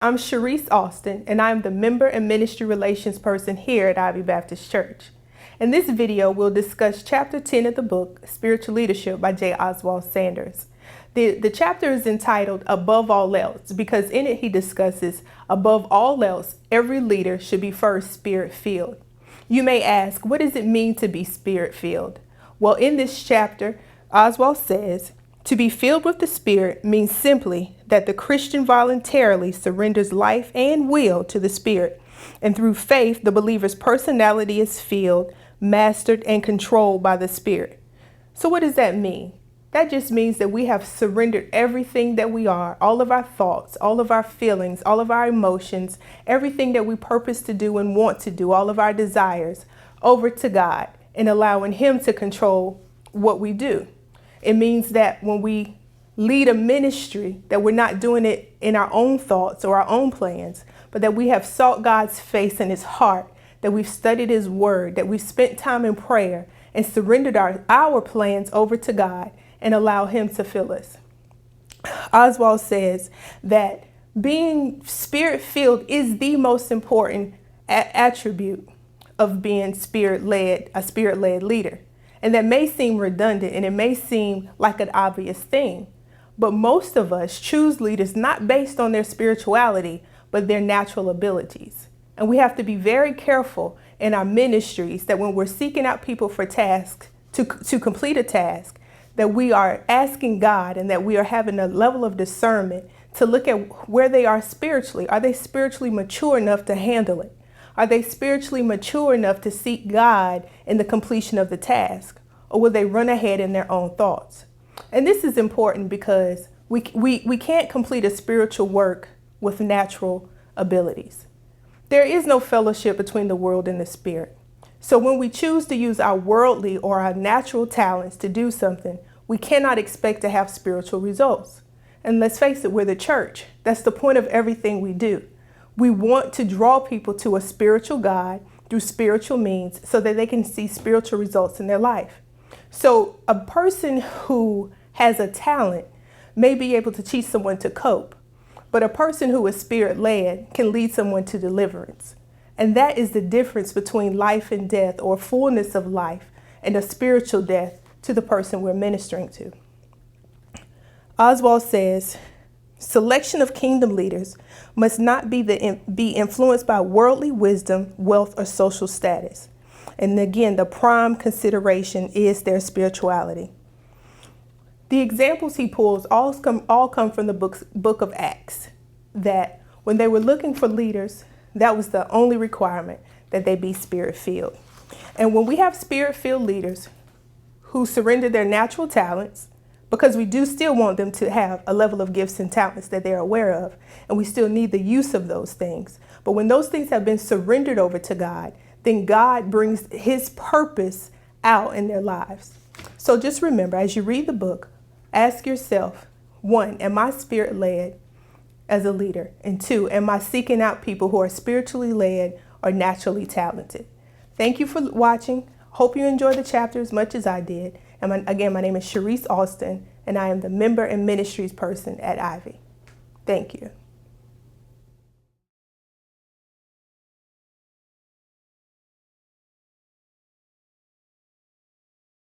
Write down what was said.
I'm Sharice Austin, and I'm the Member and Ministry Relations person here at Ivy Baptist Church. In this video, we'll discuss Chapter 10 of the book, Spiritual Leadership by J. Oswald Sanders. The chapter is entitled Above All Else because in it he discusses, above all else, every leader should be first Spirit-filled. You may ask, what does it mean to be Spirit-filled? Well, in this chapter, Oswald says, to be filled with the Spirit means simply that the Christian voluntarily surrenders life and will to the Spirit, and through faith, the believer's personality is filled, mastered, and controlled by the Spirit. So what does that mean? That just means that we have surrendered everything that we are, all of our thoughts, all of our feelings, all of our emotions, everything that we purpose to do and want to do, all of our desires, over to God and allowing Him to control what we do. It means that when we lead a ministry, that we're not doing it in our own thoughts or our own plans, but that we have sought God's face and His heart, that we've studied His word, that we've spent time in prayer and surrendered our plans over to God and allow Him to fill us. Oswald says that being Spirit-filled is the most important attribute of being a Spirit-led leader. And that may seem redundant and it may seem like an obvious thing, but most of us choose leaders not based on their spirituality, but their natural abilities. And we have to be very careful in our ministries that when we're seeking out people for tasks, to complete a task, that we are asking God and that we are having a level of discernment to look at where they are spiritually. Are they spiritually mature enough to handle it? Are they spiritually mature enough to seek God in the completion of the task? Or will they run ahead in their own thoughts? And this is important because we can't complete a spiritual work with natural abilities. There is no fellowship between the world and the spirit. So when we choose to use our worldly or our natural talents to do something, we cannot expect to have spiritual results. And let's face it, we're the church. That's the point of everything we do. We want to draw people to a spiritual God through spiritual means so that they can see spiritual results in their life. So a person who has a talent may be able to teach someone to cope, but a person who is Spirit-led can lead someone to deliverance. And that is the difference between life and death, or fullness of life, and a spiritual death to the person we're ministering to. Oswald says, selection of kingdom leaders must not be influenced by worldly wisdom, wealth, or social status. And again, the prime consideration is their spirituality. The examples he pulls all come from the book of Acts, that when they were looking for leaders, that was the only requirement, that they be Spirit-filled. And when we have Spirit-filled leaders who surrender their natural talents, because we do still want them to have a level of gifts and talents that they're aware of, and we still need the use of those things. But when those things have been surrendered over to God, then God brings His purpose out in their lives. So just remember, as you read the book, ask yourself, 1, am I Spirit-led as a leader? And 2, am I seeking out people who are spiritually led or naturally talented? Thank you for watching. Hope you enjoyed the chapter as much as I did. And again, my name is Sharice Austin, and I am the Member and Ministries person at Ivy. Thank you.